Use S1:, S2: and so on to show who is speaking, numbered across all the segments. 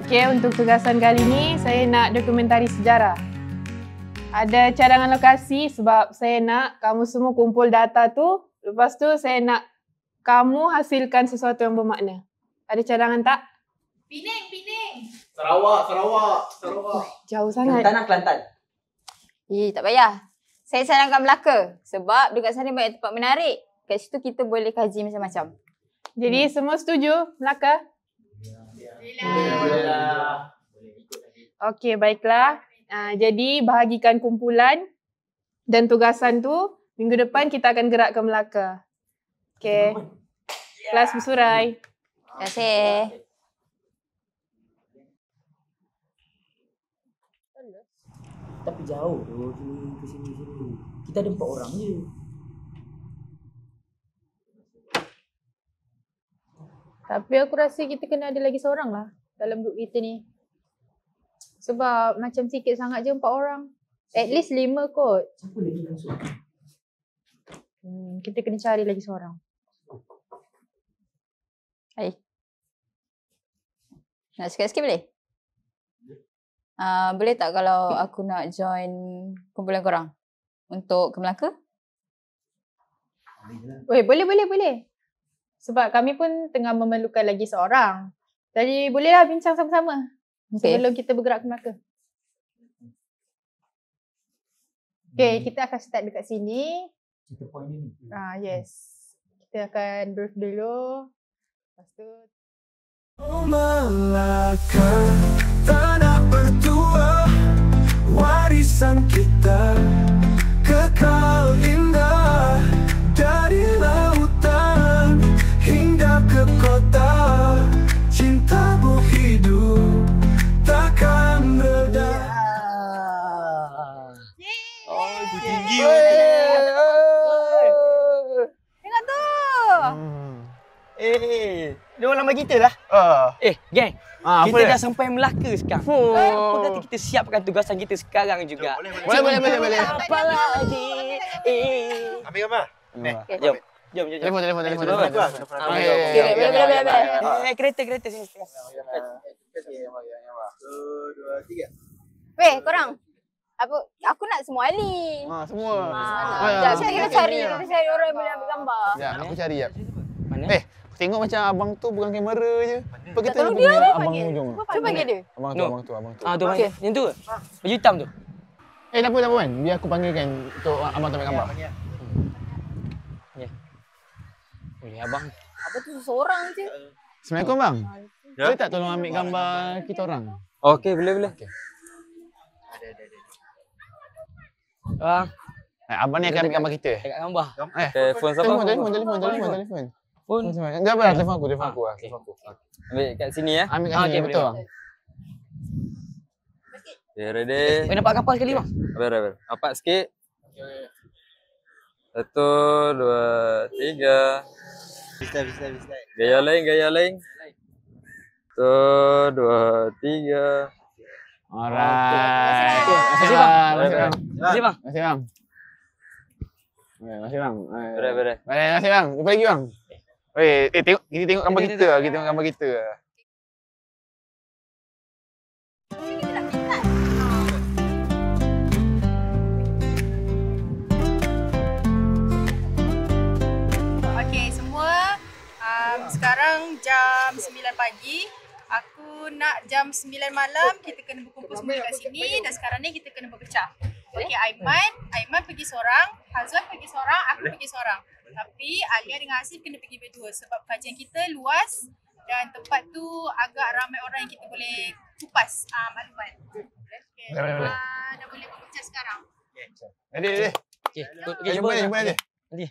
S1: Okey, untuk tugasan kali ni saya nak dokumentari sejarah. Ada cadangan lokasi sebab saya nak kamu semua kumpul data tu. Lepas tu saya nak kamu hasilkan sesuatu yang bermakna. Ada cadangan tak?
S2: Pening.
S3: Sarawak.
S1: Jauh sangat.
S3: Kelantan.
S2: Tak payah. Saya sarankan Melaka sebab dekat sana banyak tempat menarik. Kat situ kita boleh kaji macam-macam.
S1: Jadi semua setuju Melaka?
S3: Boleh lah.
S1: Okey, baiklah. Jadi bahagikan kumpulan dan tugasan tu minggu depan kita akan gerak ke Melaka. Okey. Kelas bersurai.
S2: Terima kasih.
S4: Tapi jauh tu ke sini. Kita ada 4 orang je.
S5: Tapi aku rasa kita kena ada lagi seorang lah dalam grup kita ni. Sebab macam sikit sangat je 4 orang. At least 5 kot.
S4: Siapa lagi masuk?
S5: Kita kena cari lagi seorang.
S2: Hai. Nak sikit-sikit boleh? Boleh tak kalau aku nak join kumpulan korang untuk ke Melaka?
S5: Boleh. Sebab kami pun tengah memerlukan lagi seorang. Jadi bolehlah bincang sama-sama sebelum kita bergerak ke Melaka. Okay, kita akan start dekat sini.
S4: Kita point ni.
S5: Yes. Kita akan brief dulu. Lepas tu
S6: Melaka, tanah bertua, warisan kita kekal indah. Dari lautan hingga ke kota, cintamu hidup takkan reda.
S3: Oh, tu tinggi.
S2: Tengok tu!
S7: Dia orang lama kita lah. Geng. Kita dah sampai Melaka sekarang. Apa kata kita siapkan tugasan kita sekarang juga?
S3: Boleh.
S7: Apa lagi?
S3: Ambil gambar.
S7: Jom.
S3: Telefon.
S2: Boleh.
S7: Kereta sini.
S3: 1, 2, 3.
S2: Weh, korang. Aku nak semua Ali.
S3: Semua.
S2: Sekejap, kita cari orang yang boleh ambil gambar.
S3: Ya, aku cari ya.
S7: Mana?
S3: Tengok macam abang tu pegang kamera je. Apa kita
S2: Tolong
S3: lupa
S2: dia lah
S3: abang
S2: panggil.
S3: hujung.
S2: Cuba panggil dia.
S3: Abang
S7: No.
S3: tu.
S7: Tu mana? Yang tu ke? Baju hitam tu.
S3: Tak apa kan. Biar aku panggilkan untuk abang tu ambil gambar.
S7: Boleh abang.
S2: Apa tu seorang je?
S3: Assalamualaikum bang. Boleh tak tolong ambil gambar kita orang?
S7: Okey, boleh. Bang,
S3: Abang ni akan ambil gambar kita.
S7: dekat gambar.
S8: Telefon siapa?
S3: Telefon.
S7: Pun
S3: Enggak apa, telefon aku.
S8: Ambil kat sini ya.
S3: Ambil kat sini,
S7: okey,
S3: betul
S7: boleh.
S3: bang.
S8: Okay, ready.
S7: nampak kapal sekali bang.
S8: Ber. Rapat sikit. 1, 2, 3.
S3: Bisa.
S8: Gaya lain. 1, 2, 3.
S3: Alright.
S7: Terima kasih,
S3: bang.
S7: Terima kasih bang.
S3: Terima kasih bang.
S8: Ber.
S3: Terima kasih bang. Jumpa lagi bang. Kita tengok gambar kita. Kita tengok gambar kita.
S1: Okey, semua. Sekarang jam 9 pagi. Aku nak jam 9 malam kita kena berkumpul semua dekat sini dan sekarang ni kita kena berpecah. Okey, Aiman pergi seorang, Hazwan pergi seorang, aku pergi seorang. Tapi Alia dengan Hasif kena pergi berdua sebab kajian kita luas dan tempat tu agak ramai orang yang kita boleh kupas maklumat. Okey. Dah boleh berpecah sekarang.
S3: Ready.
S7: Okey,
S3: Jumpa nanti.
S7: Nanti.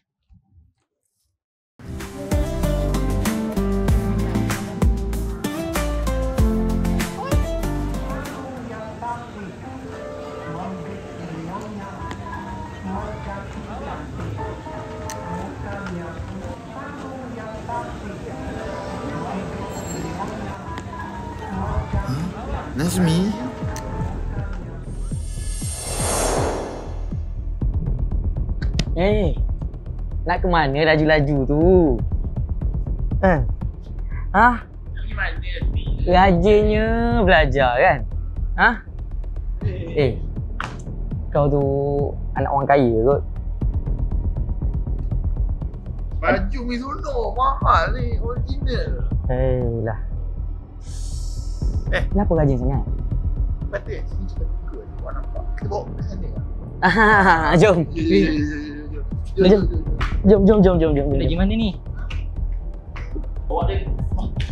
S6: Nazmi.
S7: Nak ke mana laju-laju tu? Rajinnya belajar kan? Ha? Kau tu anak orang kaya kot.
S3: Baju Mizuno mahal ni, original.
S7: Lah. Kenapa rajin sangat?
S3: Patut sini cepat buka. Kau nampak? Kita bawa ke sana.
S7: Jom. Jom.
S4: Lagi mana ni?
S3: Bawa dia.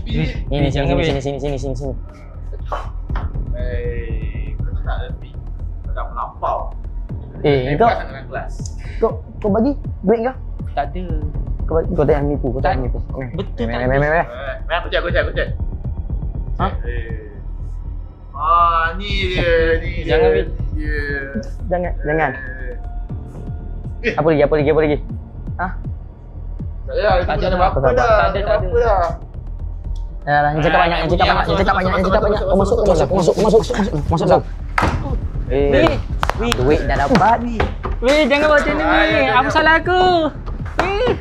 S7: Ini sini.
S3: Kau tak lebih. Kau dah melampau.
S7: Kau bagi duit kau?
S4: Tak ada.
S7: Kau tak nipu.
S4: Betul tak?
S3: Aku cek.
S7: Ha?
S3: Ni dia.
S4: Jangan, Bil.
S7: Jangan. Apa lagi? Ha?
S3: Tak ada, itu
S4: Tak
S3: bukan
S4: ada.
S3: apa-apa dah.
S4: Tak ada.
S3: Apa dah.
S7: Yang cakap banyak. Kau masuk. Duit dah dapat.
S4: Weh, jangan buat macam ni. Apa salah aku? Weh.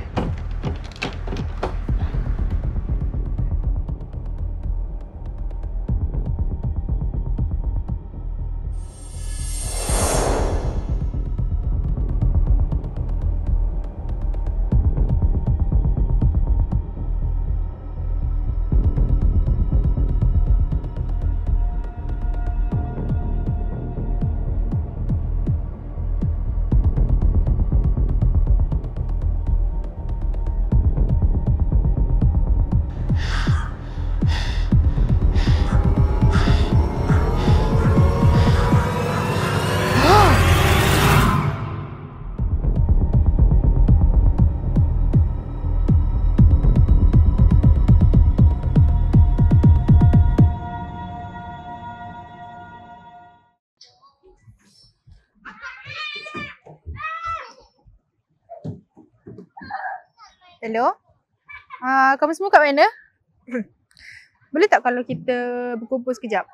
S5: Hello? Kamu semua kat mana? Boleh tak kalau kita berkumpul sekejap?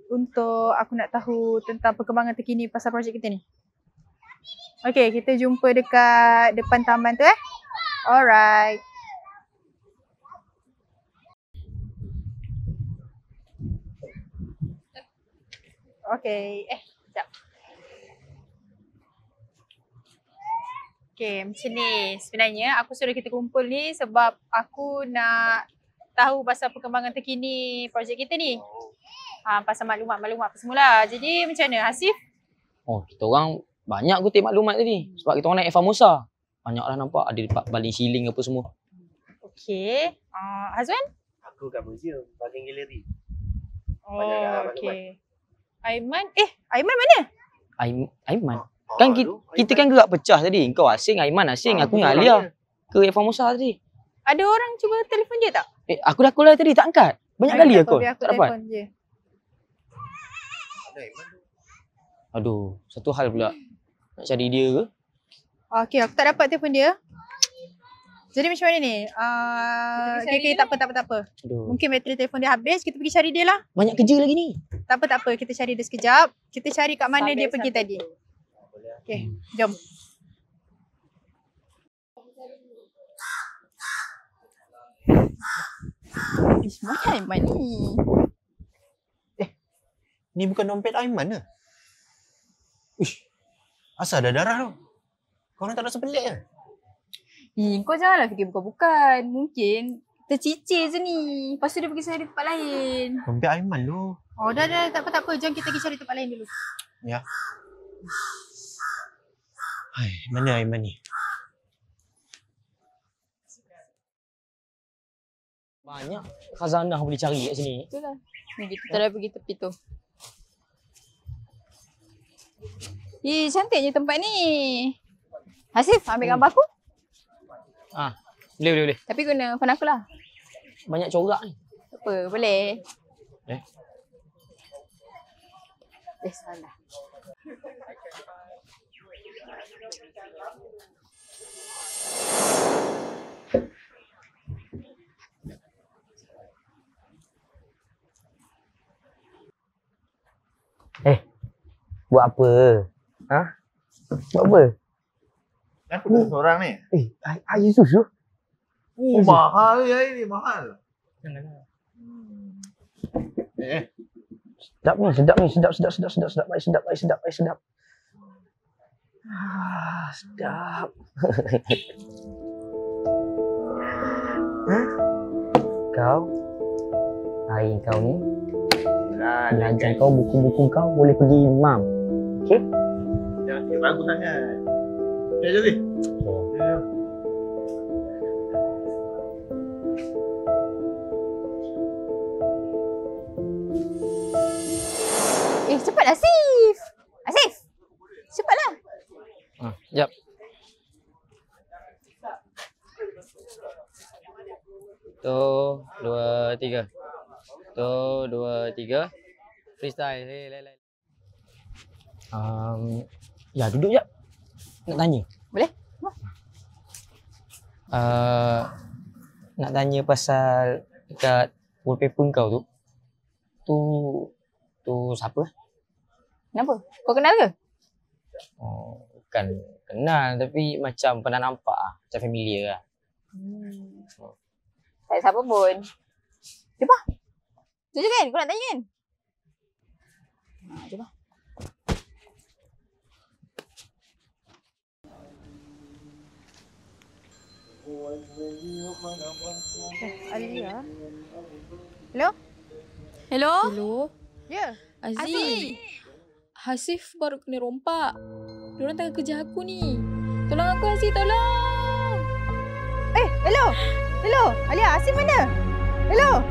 S5: Untuk aku nak tahu tentang perkembangan terkini pasal projek kita ni. Okay, kita jumpa dekat depan taman tu Alright. Okay, sekejap. Okay, macam ni. Sebenarnya aku suruh kita kumpul ni sebab aku nak tahu pasal perkembangan terkini projek kita ni. Pasal maklumat-maklumat apa semula. Jadi macam mana Hasif?
S7: Kita orang banyak kutip maklumat tadi. Sebab kita orang naik Famosa. Banyaklah nampak ada baling siling apa semua.
S5: Okay. Hazwan?
S9: Aku kat museum, bagian galeri.
S5: Okay. Aiman? Aiman mana?
S7: Aiman? Kan kita kan gerak pecah tadi. Kau asing, Aiman asing. Aku dengan Alia ke Famosa tadi.
S5: Ada orang cuba telefon dia tak?
S7: Aku dah call tadi, tak angkat. Banyak kali aku tak dapat.
S5: Je.
S7: Aduh, satu hal pula. Nak cari dia ke?
S5: Okay, aku tak dapat telefon dia. Jadi macam mana ni? Okay, tak apa.
S7: Aduh.
S5: Mungkin bateri telefon dia habis, kita pergi cari dia lah.
S7: Banyak kerja lagi ni.
S5: Tak apa. Kita cari dia sekejap. Kita cari kat mana dia pergi tadi. Okay, jom. Mana Aiman ni?
S9: Ni bukan dompet Aiman ke? Uish, asal ada darah tu? Kau orang tak rasa pelik ke?
S5: Kau janganlah fikir bukan-bukan. Mungkin tercicir je ni. Lepas tu dia pergi cari tempat lain.
S9: Dompet Aiman tu.
S5: Dah. Tak apa. Jom kita pergi cari tempat lain dulu.
S9: Ya. Hai, mana Aiman ni?
S7: Banyak khazanah boleh cari kat sini.
S5: Itulah. Ni kita dah pergi tepi tu. Cantiknya tempat ni. Hasif, ambil gambar aku.
S7: Boleh.
S5: Tapi guna phone aku lah.
S7: Banyak corak ni.
S5: Tak apa, boleh. Salah.
S7: Buat apa? Buat apa?
S3: Aku dah seorang ni.
S7: Air susu.
S3: Mahal ya ini, mahal.
S7: Sedap ni, sedap ni, sedap. Baik sedap. Sedap. Kau, hari kau ni, belajar kau buku-buku kau boleh pergi imam. Okey?
S9: Ya, bagus sangat. Ya, jadi.
S2: Cepatlah Asif. Asif. Cepatlah.
S8: Jap. Tu, 2, 3. Tu, 2, 3. Freestyle. Lelai.
S7: Ya, duduk jap. Nak tanya.
S2: Boleh?
S7: Nak tanya pasal dekat wallpaper kau tu. Tu siapa?
S2: Kenapa? Kau kenal ke?
S7: Oh, bukan kenal tapi macam pernah nampak macam familiar lah.
S2: Tak ada siapa pun. Jumpa. Tu je kan? Kau nak tanya kan? Jumpa.
S5: Alia. Hello?
S10: Hello?
S5: Hello? Ya.
S10: Aziz. Hasif baru kena rompak. Diorang tengah kejar aku ni. Tolong aku Aziz, tolong.
S5: Hello. Hello. Alia, Asif mana? Hello.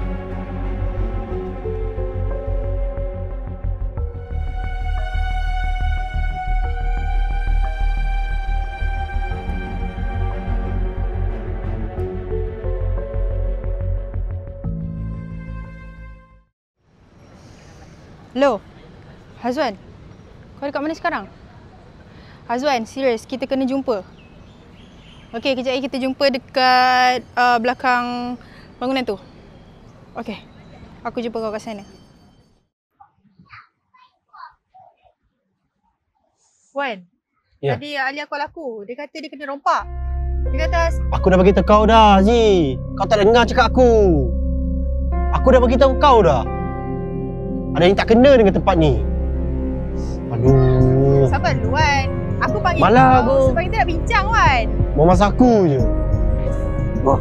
S5: Hello. Hazwan. Kau dekat mana sekarang? Hazwan, serius, kita kena jumpa. Okey, kejap lagi kita jumpa dekat belakang bangunan tu. Okey. Aku jumpa kau kat sana. Wan.
S9: Ya.
S5: Tadi Alia call aku. Dia kata dia kena rompak. Dia kata
S9: Aku dah bagi tahu kau dah, Zee. Kau tak dengar cakap aku. Aku dah bagi tahu kau dah. Ada yang tak kena dengan tempat ni. Aduh.
S5: sabar dulu Wan. Aku panggil
S9: Malah
S5: kau
S9: aku.
S5: sebab kita nak bincang Wan.
S9: Mau masa aku je. Wah.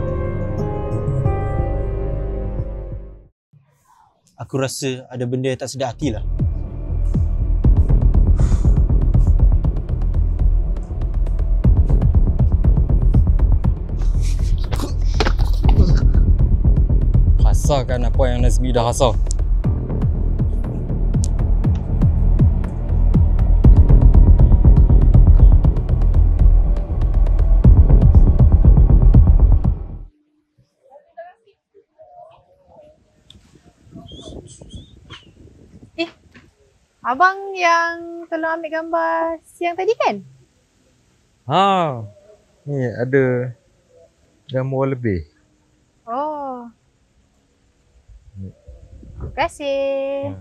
S9: Aku rasa ada benda yang tak sedar hati lah.
S8: Hasarkan apa yang Nazmi dah hasar.
S5: Abang yang tolong ambil gambar siang tadi kan?
S8: Ha. Ni ada gambar lebih.
S5: Oh. Terima kasih.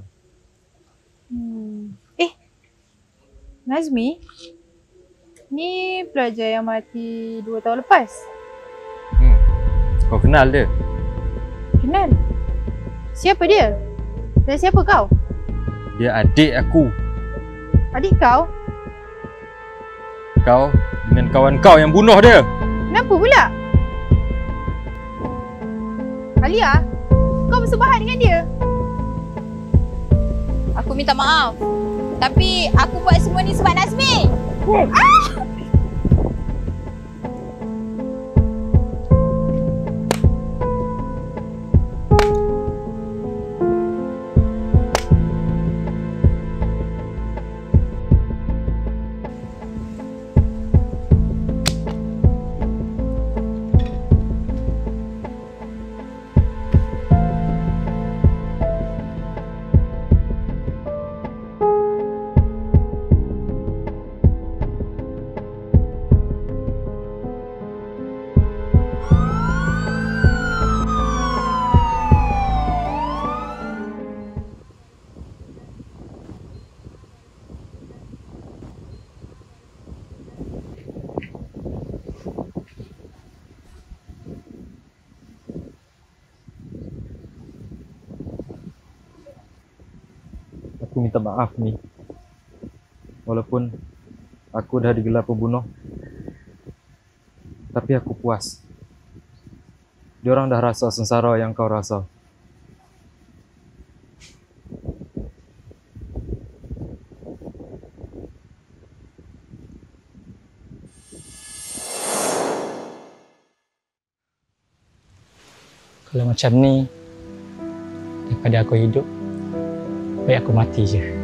S5: Nazmi, ni pelajar yang mati 2 tahun lepas.
S8: Kau kenal dia?
S5: Kenal? Siapa dia? Dan siapa kau?
S8: Dia adik aku.
S5: Adik kau?
S8: Kau dengan kawan kau yang bunuh dia.
S5: Kenapa pula? Alia, kau bersebahat dengan dia?
S2: Aku minta maaf. Tapi aku buat semua ni sebab Nazmi.
S8: minta maaf ni. Walaupun aku dah digelar pembunuh, tapi aku puas. Diorang dah rasa sengsara yang kau rasa.
S11: Kalau macam ni, daripada aku hidup, baik aku mati je.